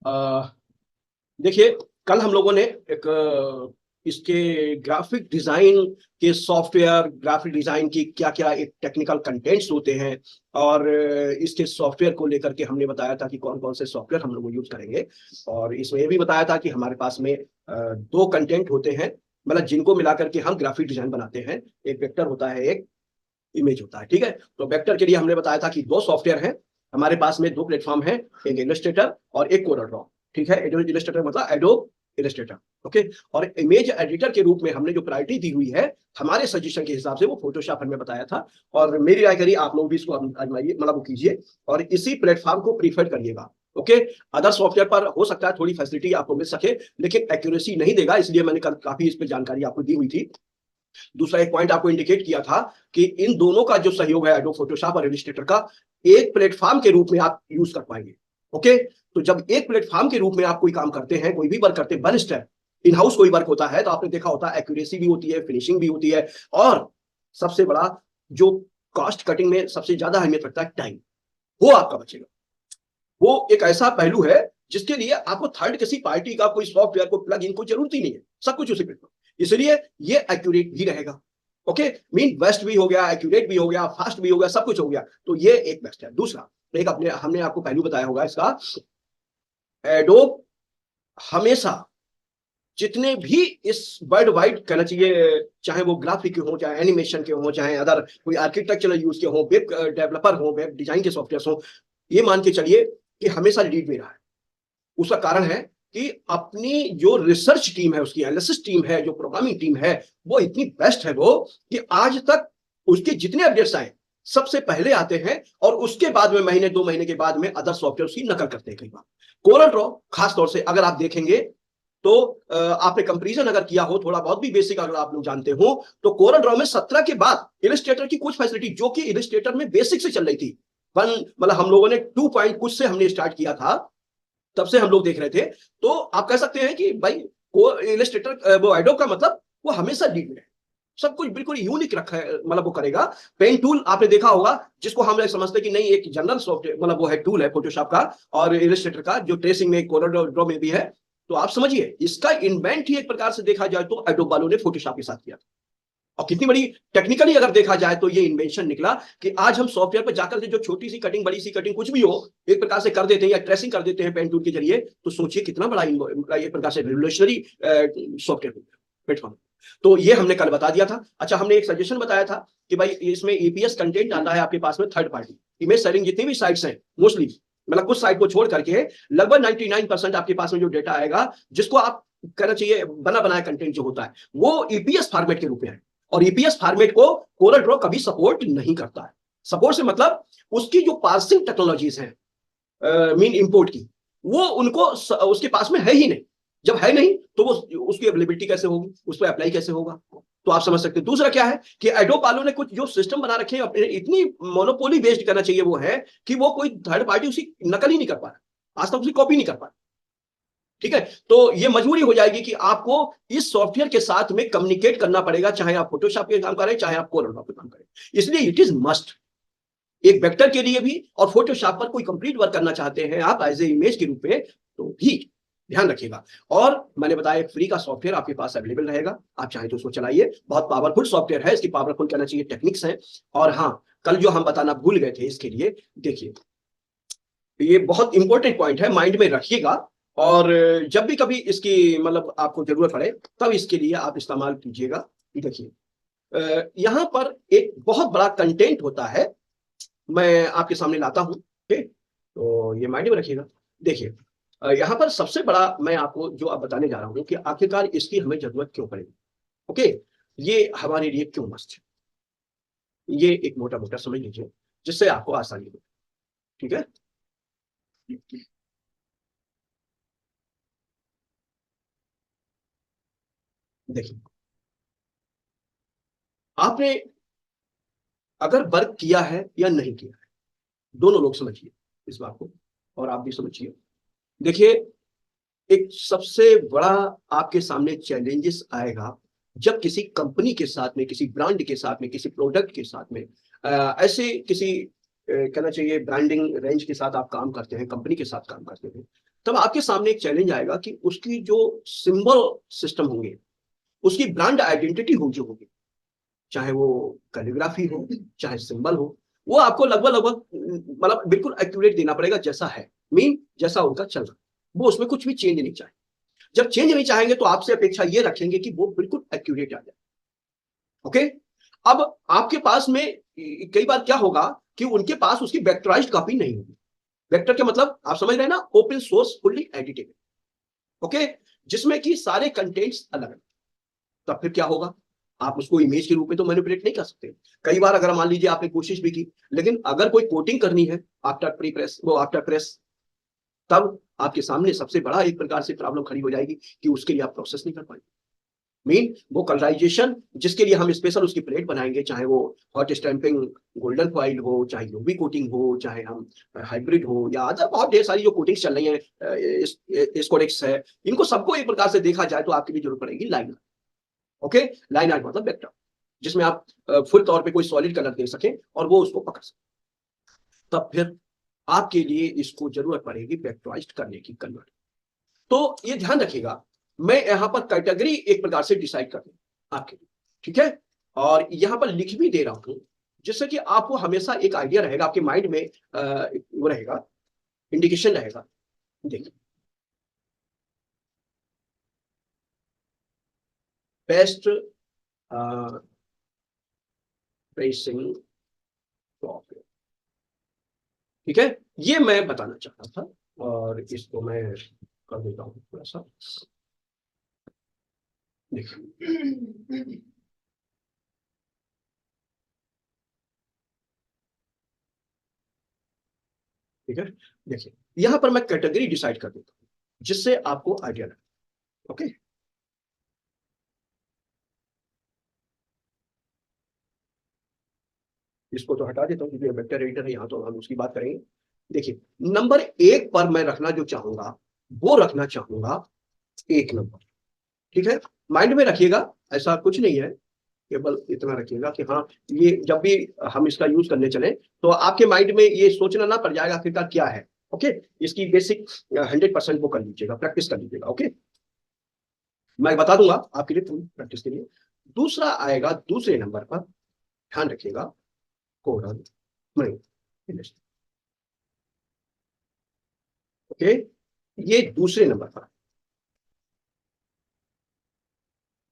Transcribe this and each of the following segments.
अ, देखिए, कल हम लोगों ने एक इसके ग्राफिक डिजाइन के सॉफ्टवेयर, ग्राफिक डिजाइन की क्या क्या एक टेक्निकल कंटेंट्स होते हैं, और इसके सॉफ्टवेयर को लेकर के हमने बताया था कि कौन कौन से सॉफ्टवेयर हम लोग यूज करेंगे। और इसमें ये भी बताया था कि हमारे पास में दो कंटेंट होते हैं, मतलब जिनको मिलाकर के हम ग्राफिक डिजाइन बनाते हैं। एक वेक्टर होता है, एक इमेज होता है। ठीक है, तो वेक्टर के लिए हमने बताया था कि दो सॉफ्टवेयर हैं हमारे पास में, दो प्लेटफॉर्म है, एक इलस्ट्रेटर और एक कोरल ड्रॉ। ठीक है, एडोब इलस्ट्रेटर मतलब एडोब इलस्ट्रेटर। ओके, और इमेज एडिटर के रूप में हमने जो प्रायोरिटी दी हुई है हमारे सजेशन के हिसाब से, वो फोटोशॉप हमने बताया था। और मेरी राय करिए, आप लोग भी इसको आजमाइए, मतलब वो कीजिए और इसी प्लेटफॉर्म को प्रीफर करिएगा। ओके, अदर सॉफ्टवेयर पर हो सकता है थोड़ी फैसिलिटी आपको मिल सके, लेकिन एक्यूरेसी नहीं देगा, इसलिए मैंने कल काफी इस पर जानकारी आपको दी हुई थी। दूसरा एक पॉइंट आपको इंडिकेट किया था कि इन दोनों का जो सहयोग है, एडोब फोटोशॉप और इलस्ट्रेटर का, एक प्लेटफॉर्म के रूप में आप यूज कर पाएंगे। ओके, तो जब एक प्लेटफॉर्म के रूप में आप कोई काम करते हैं, कोई भी वर्क करते हैं, वन स्टेप इन हाउस कोई वर्क होता है, तो आपने देखा होता है एक्यूरेसी भी होती है, फिनिशिंग भी होती है, और सबसे बड़ा जो कॉस्ट कटिंग में सबसे ज्यादा अहमियत रखता है, टाइम, वो आपका बचेगा। वो एक ऐसा पहलू है जिसके लिए आपको थर्ड किसी पार्टी का कोई सॉफ्टवेयर को प्लग इन को जरूरत ही नहीं है, सब कुछ उसी पे, इसलिए ये एक्यूरेट भी रहेगा। ओके, मीन बेस्ट भी हो गया, एक्यूरेट भी हो गया, फास्ट भी हो गया, सब कुछ हो गया, तो ये एक बेस्ट है। दूसरा, एक अपने हमने आपको पहलू बताया होगा इसका, एडोब हमेशा जितने भी इस वर्ल्ड वाइड कहना चाहिए, चाहे वो ग्राफिक के हो, चाहे एनिमेशन के हो, चाहे अदर कोई आर्किटेक्चरल यूज के हो, वेब डेवलपर हो, वेब डिजाइन के सॉफ्टवेयर हो, ये मान के चलिए कि हमेशा लीड में रहा है। उसका कारण है कि अपनी जो रिसर्च टीम है, उसकी एनालिसिस टीम है, जो प्रोग्रामिंग टीम है, वो इतनी बेस्ट है वो, कि आज तक उसके जितने अपडेट्स आए सबसे पहले आते हैं, और उसके बाद में महीने दो महीने के बाद में अदर सॉफ्टवेयर उसकी नकल करते हैं कई बार। कोरल ड्रॉ खास तौर से अगर आप देखेंगे तो आपने कंपेरिजन अगर किया हो, थोड़ा बहुत भी बेसिक अगर आप लोग जानते हो, तो कोरल ड्रॉ में 17 के बाद इलस्ट्रेटर की कुछ फैसिलिटी जो कि इलस्ट्रेटर में बेसिक से चल रही थी, वन मतलब हम लोगों ने 2 पॉइंट कुछ से हमने स्टार्ट किया था, तब से हम लोग देख रहे थे। तो आप कह सकते हैं कि भाई को इलस्ट्रेटर वो एडोब का मतलब वो हमेशा लीड में है, सब कुछ बिल्कुल यूनिक रखा है, मतलब वो करेगा। पेन टूल आपने देखा होगा, जिसको हम लोग समझते हैं कि नहीं एक जनरल सॉफ्टवेयर, मतलब वो है टूल है फोटोशॉप का और इलस्ट्रेटर का, जो ट्रेसिंग में कोरल ड्रॉ में भी है। तो आप समझिए इसका इन्वेंट ही एक प्रकार से देखा जाए तो एडोब वालों ने फोटोशॉप के साथ किया, और कितनी बड़ी टेक्निकली अगर देखा जाए तो ये इन्वेंशन निकला कि आज हम सॉफ्टवेयर पर जाकर के जो छोटी सी कटिंग, बड़ी सी कटिंग, कुछ भी हो, एक प्रकार से कर देते हैं या ट्रेसिंग कर देते हैं पेन टूल के जरिए। तो सोचिए कितना बड़ा एक प्रकार से रिवोल्यूशनरी सॉफ्टवेयर प्लेटफॉर्म। तो ये हमने कल बता दिया था। अच्छा, हमने एक सजेशन बताया था कि भाई इसमें ईपीएस कंटेंट आता है आपके पास में थर्ड पार्टी इमेज शेयरिंग, जितनी भी साइट्स हैं मोस्टली, मतलब कुछ साइट को छोड़ करके लगभग 99% आपके पास में जो डेटा आएगा, जिसको आप कहना चाहिए बना बनाया कंटेंट जो होता है, वो ईपीएस फॉर्मेट के रूप में है। और ईपीएस फॉर्मेट को कोरल ड्रॉ कभी सपोर्ट नहीं करता है। सपोर्ट से मतलब उसकी जो पार्सिंग टेक्नोलॉजीज हैं, मीन इंपोर्ट की, वो उनको उसके पास में है ही नहीं। जब है नहीं तो वो उसकी अवेलेबिलिटी कैसे होगी, उस पर अप्लाई कैसे होगा, तो आप समझ सकते हैं। दूसरा क्या है कि एडोब वालों ने कुछ जो सिस्टम बना रखे हैं अपने, इतनी मोनोपोली बेस्ड करना चाहिए वो है, कि वो कोई थर्ड पार्टी उसकी नकल ही नहीं कर पा रहा, आज तक उसकी कॉपी नहीं कर पा रहा। ठीक है, तो ये मजबूरी हो जाएगी कि आपको इस सॉफ्टवेयर के साथ में कम्युनिकेट करना पड़ेगा, चाहे आप फोटोशॉप पे काम करें, चाहे आप कोरल ड्रॉ पे काम करें। इसलिए इट इज मस्ट, एक वेक्टर के लिए भी और फोटोशॉप पर कोई कंप्लीट वर्क करना चाहते हैं आप एज ए इमेज के रूप में, तो भी ध्यान रखिएगा। और मैंने बताया एक फ्री का सॉफ्टवेयर आपके पास अवेलेबल रहेगा, आप चाहें तो उसको चलाइए, बहुत पावरफुल सॉफ्टवेयर है, इसकी पावरफुल कहना चाहिए टेक्निक्स है। और हाँ, कल जो हम बताना भूल गए थे इसके लिए, देखिए ये बहुत इंपॉर्टेंट पॉइंट है, माइंड में रखिएगा। और जब भी कभी इसकी मतलब आपको जरूरत पड़े तब इसके लिए आप इस्तेमाल कीजिएगा। देखिए यहाँ पर एक बहुत बड़ा कंटेंट होता है, मैं आपके सामने लाता हूँ। ठीक, तो ये माइंड में रखिएगा। देखिए यहाँ पर सबसे बड़ा मैं आपको जो अब बताने जा रहा हूँ कि आखिरकार इसकी हमें जरूरत क्यों पड़ेगी। ओके, ये हमारे लिए क्यों मस्त है, ये एक मोटा मोटा समझ लीजिए, जिससे आपको आसानी हो। ठीक है, देखिए आपने अगर वर्क किया है या नहीं किया है, दोनों लोग समझिए इस बात को, और आप भी समझिए। देखिए, एक सबसे बड़ा आपके सामने चैलेंजेस आएगा जब किसी कंपनी के साथ में, किसी ब्रांड के साथ में, किसी प्रोडक्ट के साथ में, ऐसे किसी कहना चाहिए ब्रांडिंग रेंज के साथ आप काम करते हैं, कंपनी के साथ काम करते हैं, तब आपके सामने एक चैलेंज आएगा कि उसकी जो सिंबल सिस्टम होंगे, उसकी ब्रांड आइडेंटिटी हो जो होगी, चाहे वो कैलिग्राफी हो, चाहे सिंबल हो, वो आपको लगभग लगभग मतलब बिल्कुल एक्यूरेट देना पड़ेगा जैसा है, मीन जैसा उनका चल रहा, वो उसमें कुछ भी चेंज नहीं चाहे। जब चेंज नहीं चाहेंगे तो आपसे अपेक्षा ये रखेंगे कि वो बिल्कुल एक्यूरेट आ जाए। ओके, अब आपके पास में कई बार क्या होगा कि उनके पास उसकी वेक्टराइज्ड कॉपी नहीं होगी। वेक्टर के मतलब आप समझ रहे हैं ना, open source fully editable. Okay, जिसमें कि सारे कंटेंट्स अलग है। तब फिर क्या होगा, आप उसको इमेज के रूप में तो मैनिपुलेट नहीं कर सकते। कई बार अगर मान लीजिए आपने कोशिश भी की, लेकिन अगर कोई कोटिंग करनी है आफ्टर प्री प्रेस, वो आफ्टर प्रेस, तब आपके सामने सबसे बड़ा एक प्रकार से प्रॉब्लम खड़ी हो जाएगी कि उसके लिए आप प्रोसेस नहीं कर पाएंगे। मीन वो कलराइजेशन जिसके लिए हम स्पेशल उसकी प्लेट बनाएंगे, चाहे वो हॉट स्टैंपिंग गोल्डन फॉइल हो, चाहे यूवी कोटिंग हो, चाहे हम हाइब्रिड हो, या अदर बहुत ढेर सारी जो कोटिंग्स चल रही है, स्कोडेक्स है, इनको सबको एक प्रकार से देखा जाए तो आपके लिए जरूरत पड़ेगी line art. Okay, line art मतलब वेक्टर, जिसमें आप फुल तौर पे कोई सॉलिड कलर दे सके और वो उसको पकड़ सके। तब फिर आपके लिए इसको जरूरत पड़ेगी वेक्टराइज्ड करने की, कन्वर्ट। तो ये ध्यान रखिएगा, मैं यहां पर कैटेगरी एक प्रकार से डिसाइड कर दूं आपके लिए, ठीक है, और यहां पर लिख भी दे रहा हूं, जिससे कि आपको हमेशा एक आइडिया रहेगा आपके माइंड में, वो रहेगा, इंडिकेशन रहेगा। देखिए, बेस्ट प्रेसिंग सॉफ्टवेयर, ठीक है, ये मैं बताना चाहता था, और इसको मैं कर देता हूं थोड़ा सा। देखिए, ठीक है, देखिए यहां पर मैं कैटेगरी डिसाइड कर देता हूं, जिससे आपको आइडिया लगे। ओके, इसको तो हटा देता हूँ क्योंकि वेक्टर एडिटर है, यहाँ तो हम उसकी बात करेंगे। देखिए, नंबर 1 पर मैं रखना जो चाहूंगा, वो रखना चाहूंगा 1 नंबर, ठीक है। माइंड में रखिएगा, ऐसा कुछ नहीं है, केवल इतना रखिएगा कि हाँ, ये जब भी हम इसका यूज करने चले तो आपके माइंड में ये सोचना ना पड़ जाएगा आखिरकार क्या है। ओके, इसकी बेसिक 100% वो कर लीजिएगा, प्रैक्टिस कर लीजिएगा। ओके, मैं बता दूंगा आपके लिए प्रैक्टिस के लिए। दूसरा आएगा दूसरे नंबर पर, ध्यान रखिएगा, कोरल नहीं, ओके, ये दूसरे नंबर पर,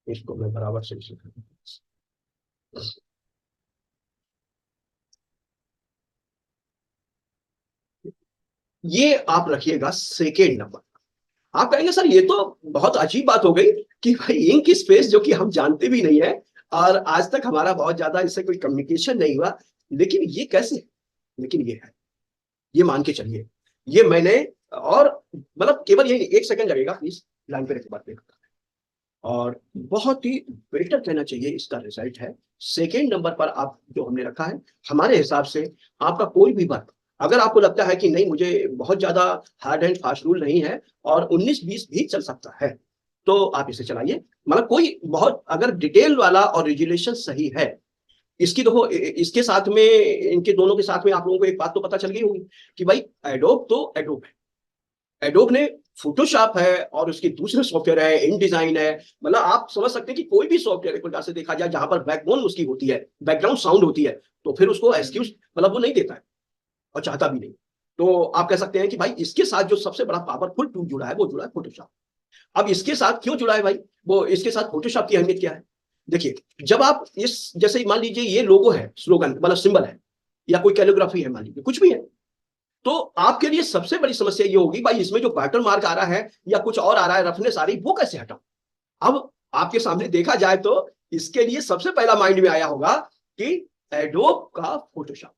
इसको मैं बराबर से लिख, ये आप रखिएगा सेकेंड नंबर। आप कहेंगे सर ये तो बहुत अजीब बात हो गई कि भाई इंक स्पेस जो कि हम जानते भी नहीं है, और आज तक हमारा बहुत ज्यादा इससे कोई कम्युनिकेशन नहीं हुआ, लेकिन ये कैसे, लेकिन ये है, ये मान के चलिए, ये मैंने, और मतलब केवल ये 1 सेकंड लगेगा, प्लीज लाइन पे रखे बात पे, और बहुत ही बेटर कहना चाहिए इसका रिजल्ट है। सेकेंड नंबर पर आप जो हमने रखा है, हमारे हिसाब से आपका कोई भी वर्क, अगर आपको लगता है कि नहीं मुझे बहुत ज्यादा हार्ड एंड फास्ट रूल नहीं है और 19-20 भी चल सकता है, तो आप इसे चलाइए। मतलब कोई बहुत अगर डिटेल वाला और रेजुलेशन सही है, इसकी देखो, इसके साथ में, इनके दोनों के साथ में आप लोगों को एक बात तो पता चल गई होगी कि भाई एडोब तो एडोब है, एडोब ने फोटोशॉप है और उसके दूसरे सॉफ्टवेयर है, इन डिजाइन है। मतलब आप समझ सकते हैं कि कोई भी सॉफ्टवेयर एक प्रकार से देखा जाए जहां पर बैकबोन उसकी होती है, बैकग्राउंड साउंड होती है, तो फिर उसको एक्सक्यूज मतलब वो नहीं देता है और चाहता भी नहीं। तो आप कह सकते हैं कि भाई इसके साथ जो सबसे बड़ा पावरफुल टूल जुड़ा है वो जुड़ा है फोटोशॉप। अब इसके साथ क्यों जुड़ा है भाई, वो इसके साथ फोटोशॉप की अहमियत क्या है। देखिए, जब आप इस, जैसे मान लीजिए ये लोगो है, स्लोगन मतलब सिंबल है, या कोई कैलिग्राफी है, मान लीजिए कुछ भी है, तो आपके लिए सबसे बड़ी समस्या ये होगी भाई इसमें जो वाटर मार्क आ रहा है या कुछ और आ रहा है, रफनेस आ रही, वो कैसे हटाऊं। अब आपके सामने देखा जाए तो इसके लिए सबसे पहला माइंड में आया होगा कि एडोब का फोटोशॉप,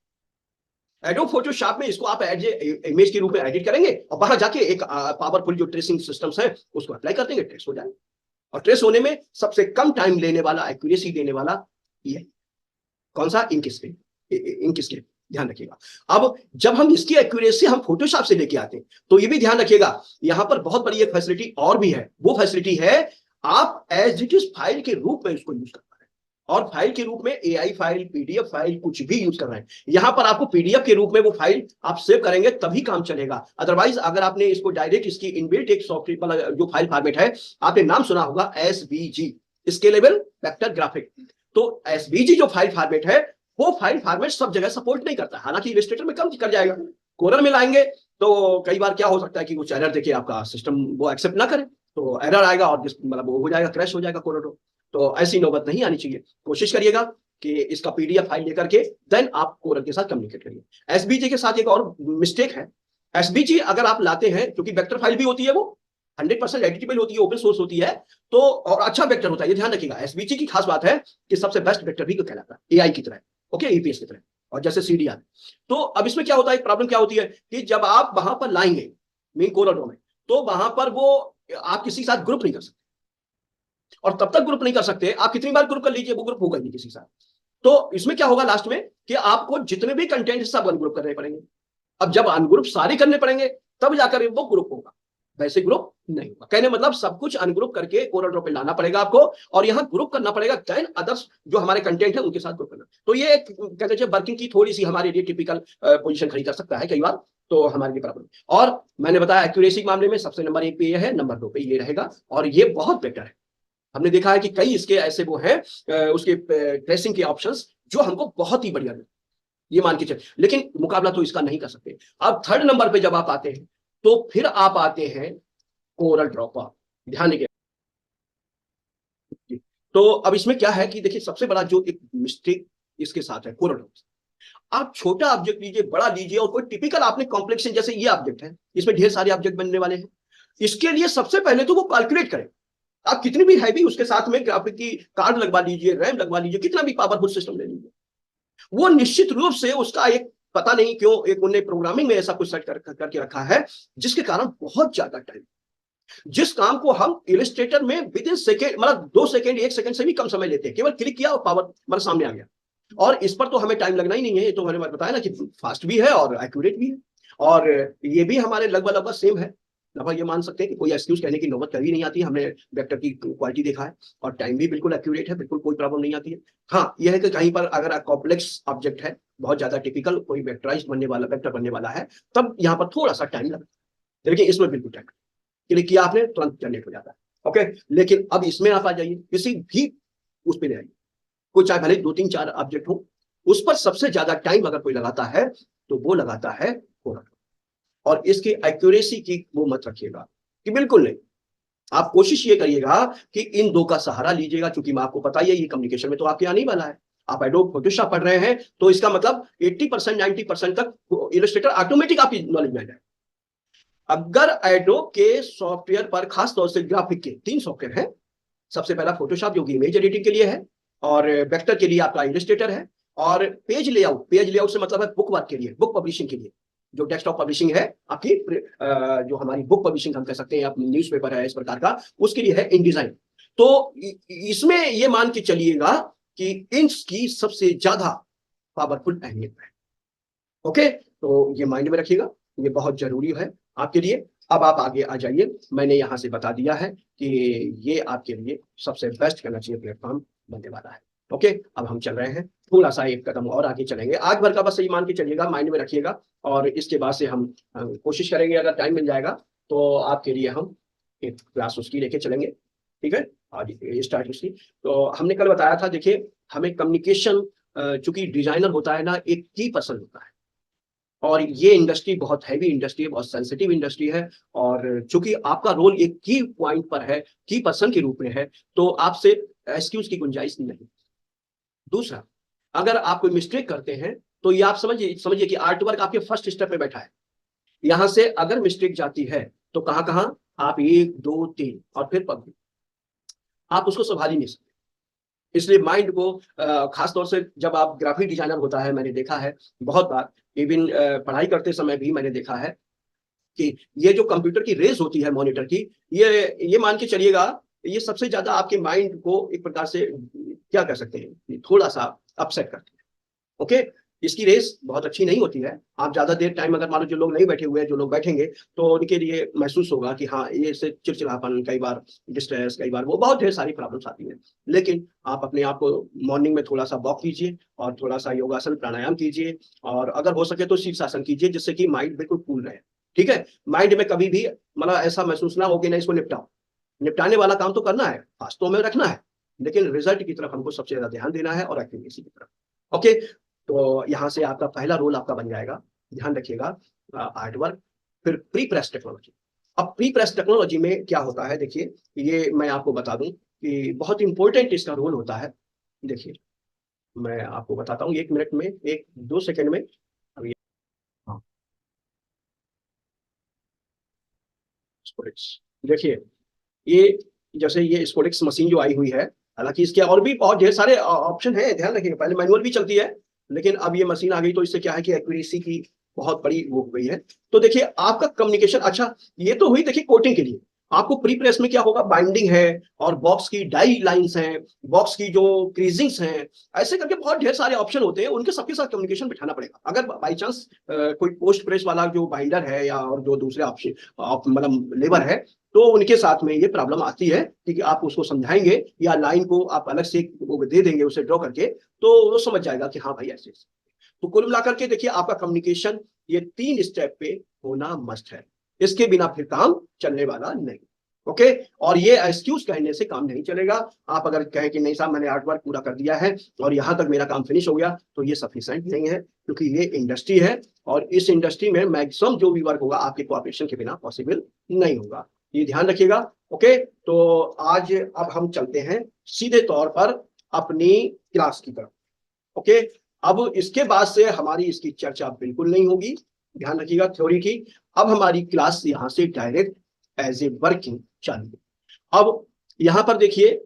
एडोब फोटोशॉप में इसको आप इमेज के रूप में एडिट करेंगे और बाहर जाके एक पावरफुल जो ट्रेसिंग सिस्टम्स है उसको अप्लाई कर देंगे, ट्रेस हो जाएगा। और ट्रेस होने में सबसे कम टाइम लेने वाला, एक्यूरेसी देने वाला ये कौन सा, इंक स्केप, ध्यान रखिएगा। अब जब हम इसकी एक्यूरेसी हम फोटोशॉप से लेके आते हैं, तो ये भी ध्यान रखिएगा, यहां पर बहुत बड़ी एक फैसिलिटी और भी है। वो फैसिलिटी है आप एज इट इज फाइल के रूप में इसको यूज करना है। और फाइल के रूप में एआई फाइल, पीडीएफ फाइल कुछ भी यूज कर रहे हैं। यहां पर आपको पीडीएफ के रूप में वो फाइल आप सेव करेंगे तभी काम चलेगा। अदरवाइज अगर आपने इसको डायरेक्ट इसकी इनबिल्ट एक सॉफ्टवेयर वाला जो फाइल फॉर्मेट है, आपने नाम सुना होगा एसवीजी, स्केलेबल वेक्टर ग्राफिक। तो एसवीजी जो फाइल फॉर्मेट है, वो फाइल फॉर्मेट सब जगह सपोर्ट नहीं करता, हालांकि इलस्ट्रेटर में कम कर जाएगा। कोरल में लाएंगे तो कई बार क्या हो सकता है कि कुछ एरर देखिए आपका सिस्टम वो एक्सेप्ट ना करे, तो एरर आएगा और मतलब वो हो जाएगा, क्रैश हो जाएगा कोरल। तो ऐसी नौबत नहीं आनी चाहिए। कोशिश करिएगा कि इसका पीडीएफ फाइल लेकर के देन आप कोरल के साथ कम्युनिकेट करिए। एसबीजी के साथ एक और मिस्टेक है, एसबीजी अगर आप लाते हैं, क्योंकि वेक्टर फाइल भी होती है, वो 100% एडिटेबल होती है, ओपन सोर्स होती है, तो और अच्छा वेक्टर होता है, ये ध्यान रखिएगा। एसबीजी की खास बात है कि सबसे बेस्ट वेक्टर भी कहलाता है, एआई की तरह, ओके, ईपीएस की तरह, और जैसे सीडीआर। तो अब इसमें क्या होता है, एक प्रॉब्लम क्या होती है कि जब आप वहां पर लाएंगे मेन कोरल ड्रॉ में, तो वहां पर वो आप किसी के साथ ग्रुप नहीं कर सकते, और तब तक ग्रुप नहीं कर सकते आप कितनी बार ग्रुप कर लीजिए, वो ग्रुप होगा नहीं किसी के साथ। तो इसमें क्या होगा लास्ट में कि आपको जितने भी कंटेंट सब अनग्रुप करने पड़ेंगे। अब जब अनग्रुप सारे करने पड़ेंगे तब जाकर वो ग्रुप होगा, वैसे ग्रुप नहीं होगा। कहने मतलब सब कुछ अनग्रुप करके कोरल ड्रॉ पे लाना पड़ेगा आपको, और यहाँ ग्रुप करना पड़ेगा, देन अदर्स जो हमारे कंटेंट है उनके साथ ग्रुप करना। तो ये कहते हैं वर्किंग की थोड़ी सी हमारे लिए टिपिकल पोजीशन खड़ी कर सकता है कई बार, तो हमारे लिए प्रॉब्लम। और मैंने बताया एक्यूरेसी के मामले में सबसे नंबर 1 पे ये है, नंबर 2 पे ये रहेगा, और ये बहुत बेटर है। हमने देखा है कि कई इसके ऐसे वो हैं उसके ट्रेसिंग के ऑप्शंस जो हमको बहुत ही बढ़िया लगे, ये मान के चल, लेकिन मुकाबला तो इसका नहीं कर सकते। अब थर्ड नंबर पे जब आप आते हैं, तो फिर आप आते हैं कोरल ड्रॉ पर, ध्यान दीजिए। तो अब इसमें क्या है कि देखिए सबसे बड़ा जो एक मिस्टेक इसके साथ है कोरल ड्रॉ, आप छोटा ऑब्जेक्ट लीजिए, बड़ा लीजिए, और कोई टिपिकल आपने कॉम्प्लेक्शन, जैसे ये ऑब्जेक्ट है, इसमें ढेर सारे ऑब्जेक्ट बनने वाले हैं, इसके लिए सबसे पहले तो वो कैलकुलेट करें। आप कितनी भी हैवी उसके साथ में ग्राफिक की कार्ड लगवा लीजिए, रैम लगवा लीजिए, कितना भी पावरफुल सिस्टम ले लीजिए, वो निश्चित रूप से उसका एक पता नहीं क्यों एक उन्होंने प्रोग्रामिंग में ऐसा कुछ सेट करके रखा है, जिसके कारण बहुत ज्यादा टाइम, जिस काम को हम इलस्ट्रेटर में विद इन सेकेंड, मतलब 2 सेकेंड 1 सेकेंड से भी कम समय लेते हैं, केवल क्लिक किया और पावर मतलब सामने आ गया। और इस पर तो हमें टाइम लगना ही नहीं है, ये तो मैंने बताया ना कि फास्ट भी है और एक्यूरेट भी है, और ये भी हमारे लगभग लगभग सेम है। लगभग ये मान सकते हैं कि कोई एक्सक्यूज कहने की नौबत कभी नहीं आती। हमने वेक्टर की क्वालिटी देखा है, और टाइम भी बिल्कुल एक्यूरेट है, बिल्कुल कोई प्रॉब्लम नहीं आती है। हाँ, यह है कि कहीं पर अगर कॉम्प्लेक्स ऑब्जेक्ट है, बहुत ज्यादा टिपिकल कोई वेक्टराइज बनने वाला, वेक्टर बनने वाला है, तब यहाँ पर थोड़ा सा टाइम लगता है, लेकिन इसमें बिल्कुल टाइम क्लिक किया आपने तुरंत जनरेट हो जाता है, ओके। लेकिन अब इसमें आप आ जाइए, किसी भी उस पर आइए, कोई चाहे भले 2 3 4 ऑब्जेक्ट हो, उस पर सबसे ज्यादा टाइम अगर कोई लगाता है तो वो लगाता है कोरल। और इसकी एक्यूरेसी की वो मत रखिएगा कि बिल्कुल नहीं, आप कोशिश ये करिएगा कि इन 2 का सहारा लीजिएगा, क्योंकि मैं आपको पता ही है ये कम्युनिकेशन में तो आपके आने वाला है। आप एडोब फोटोशॉप पढ़ रहे हैं तो इसका मतलब 80% 90% तक इलस्ट्रेटर ऑटोमेटिक आपकी नॉलेज में है। अगर एडोब के सॉफ्टवेयर पर, खास तौर से ग्राफिक के 3 सॉफ्टवेयर हैं, सबसे पहला फोटोशॉप जो कि इमेज एडिटिंग के लिए है, और वेक्टर के लिए आपका इलस्ट्रेटर है, और पेज लेआउट, पेज लेआउट से मतलब है बुक वर्क के लिए, बुक पब्लिशिंग के लिए, जो डेस्कटॉप पब्लिशिंग है आपकी, जो हमारी बुक पब्लिशिंग हम कह सकते हैं, अपनी न्यूज़पेपर है इस प्रकार का, उसके लिए है InDesign। तो इसमें ये मान के चलिएगा कि इंच की सबसे ज्यादा पावरफुल अहमियत है, ओके। तो ये माइंड में रखिएगा, ये बहुत जरूरी है आपके लिए। अब आप आगे आ जाइए, मैंने यहां से बता दिया है कि ये आपके लिए सबसे बेस्ट करना चाहिए प्लेटफॉर्म बनने वाला है, ओके। अब हम चल रहे हैं थोड़ा सा एक कदम और आगे चलेंगे, आज भर का बस ये मान के चलिएगा, माइंड में रखिएगा, और इसके बाद से हम कोशिश करेंगे, अगर टाइम मिल जाएगा तो आपके लिए हम एक क्लास उसकी लेके चलेंगे, ठीक है। आज स्टार्ट उसकी, तो हमने कल बताया था, देखिए हमें कम्युनिकेशन, चूंकि डिजाइनर होता है ना, एक की पर्सन होता है, और ये इंडस्ट्री बहुत हैवी इंडस्ट्री है, बहुत सेंसिटिव इंडस्ट्री है, और चूंकि आपका रोल एक की पॉइंट पर है, की पर्सन के रूप में है, तो आपसे एक्सक्यूज की गुंजाइश नहीं। दूसरा, अगर आप कोई मिस्टेक करते हैं तो ये आप समझिए समझिए कि आर्ट वर्क आपके फर्स्ट स्टेप पे बैठा है, यहां से अगर मिस्टेक जाती है तो कहां कहां, आप 1 2 3 और फिर पब्लिक, आप उसको संभाल ही नहीं सकते। इसलिए माइंड को खासतौर से जब आप ग्राफिक डिजाइनर होता है, मैंने देखा है बहुत बार, इवन पढ़ाई करते समय भी मैंने देखा है कि ये जो कंप्यूटर की रेज होती है मॉनिटर की, ये मान के चलिएगा, ये सबसे ज्यादा आपके माइंड को एक प्रकार से क्या कह सकते हैं, थोड़ा सा अपसेट करती है, ओके। इसकी रेस बहुत अच्छी नहीं होती है। आप ज़्यादा देर टाइम अगर मान लो जो लोग नहीं बैठे हुए हैं, जो लोग बैठेंगे, तो उनके लिए महसूस होगा कि हाँ, ये इससे चिड़चिड़ापन, कई बार डिस्ट्रेस, कई बार वो बहुत ढेर सारी प्रॉब्लम्स आती हैं। लेकिन आप अपने आप को मॉर्निंग में थोड़ा-सा वॉक कीजिए और थोड़ा-सा योगासन, प्राणायाम कीजिए और अगर हो सके तो शीर्षासन कीजिए जिससे कि माइंड बिल्कुल कूल रहे। ठीक है? माइंड में कभी भी मतलब ऐसा महसूस ना हो कि नहीं इसको निपटाओ। निपटाने वाला काम तो करना है, वास्तव में रखना है, लेकिन रिजल्ट की तरफ हमको सबसे ज़्यादा ध्यान देना है और एक्यूरेसी की तरफ। ओके? तो यहाँ से आपका पहला रोल आपका बन जाएगा, ध्यान रखिएगा आर्ट वर्क, फिर प्री प्रेस टेक्नोलॉजी। अब प्री प्रेस टेक्नोलॉजी में क्या होता है देखिए, ये मैं आपको बता दूँ कि बहुत इम्पोर्टेंट इसका रोल होता है। देखिए, मैं आपको बताता हूँ 1 मिनट में, 1-2 सेकंड में। अब ये हाँ, स्पोरेट्स देखिए, ये जैसे ये स्पोरेट्स मशीन जो आई हुई है, हालाँकि इसके और भी बहुत ढेर सारे ऑप्शन हैं, ध्यान रखिएगा, पहले मैनुअल भी चलती है, लेकिन अब ये मशीन आ गई तो इससे क्या है कि एक्यूरेसी की बहुत बड़ी वो हो गई है। तो देखिए आपका कम्युनिकेशन अच्छा, ये तो हुई देखिए कोटिंग के लिए। आपको प्री प्रेस में क्या होगा, बाइंडिंग है और बॉक्स की डाई लाइन्स हैं, बॉक्स की जो क्रीजिंग्स हैं, ऐसे करके बहुत ढेर सारे ऑप्शन होते हैं, उनके सबके साथ कम्युनिकेशन बिठाना पड़ेगा। अगर बाय चांस कोई पोस्ट प्रेस वाला जो बाइंडर है या और जो दूसरे ऑप्शन मतलब लेबर है, तो उनके साथ में ये प्रॉब्लम आती है कि आप उसको समझाएँगे या लाइन को आप अलग से वो दे देंगे उसे ड्रॉ करके, तो वो समझ जाएगा कि हाँ भाई ऐसे-ऐसे। तो कुल मिलाकर के देखिए आपका कम्युनिकेशन ये 3 स्टेप पे होना मस्ट है। इसके बिना फिर काम चलने वाला नहीं। ओके? और ये एक्सक्यूज़ कहने से काम नहीं चलेगा। आप अगर कहें कि नहीं साहब मैंने आर्ट वर्क पूरा कर दिया है और यहाँ तक मेरा काम फिनिश हो गया, तो ये सफिशिएंट नहीं है क्योंकि ये इंडस्ट्री है और इस इंडस्ट्री में मैक्सिमम जो भी वर्क होगा आपके कोऑपरेशन के बिना पॉसिबल नहीं होगा। ये ध्यान रखिएगा। ओके? तो आज अब हम चलते हैं सीधे तौर पर अपनी क्लास की तरफ। ओके, अब इसके बाद से हमारी इसकी चर्चा बिल्कुल नहीं होगी, ध्यान रखिएगा थ्योरी की। अब हमारी क्लास यहाँ से डायरेक्ट एज ए वर्किंग चालू। अब यहाँ पर देखिए,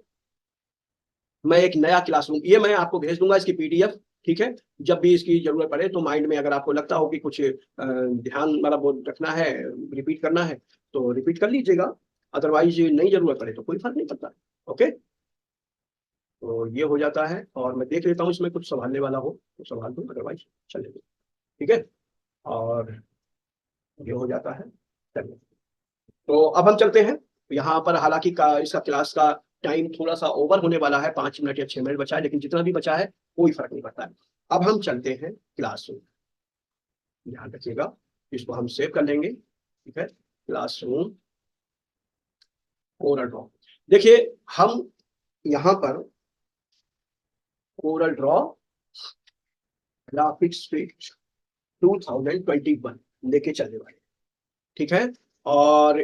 मैं एक नया क्लासरूम ये मैं आपको भेज दूंगा इसकी पीडीएफ। ठीक है? जब भी इसकी जरूरत पड़े तो माइंड में अगर आपको लगता हो कि कुछ ध्यान मतलब वो रखना है, रिपीट करना है, तो रिपीट कर लीजिएगा। अदरवाइज नहीं जरूरत पड़े तो कोई फर्क नहीं पड़ता। ओके, तो ये हो जाता है और मैं देख लेता हूँ इसमें कुछ संभालने वाला हो तो संभाल दूँ, अदरवाइज चलेगा। ठीक है? और ये हो जाता है। चलिए, तो अब हम चलते हैं। यहाँ पर हालाँकि का इसका क्लास का टाइम थोड़ा-सा ओवर होने वाला है, 5 मिनट या 6 मिनट बचा है, लेकिन जितना भी बचा है, कोई फ़र्क नहीं पड़ता है। अब हम चलते हैं क्लासरूम। ध्यान रखिएगा, इसको हम सेव कर लेंगे। ठीक है? Classroom, Corel Draw. देखिए, हम यहाँ पर कोरल ड्रॉ ग्राफिक्स स्विच 2021 लेके चलने वाले हैं। ठीक है? और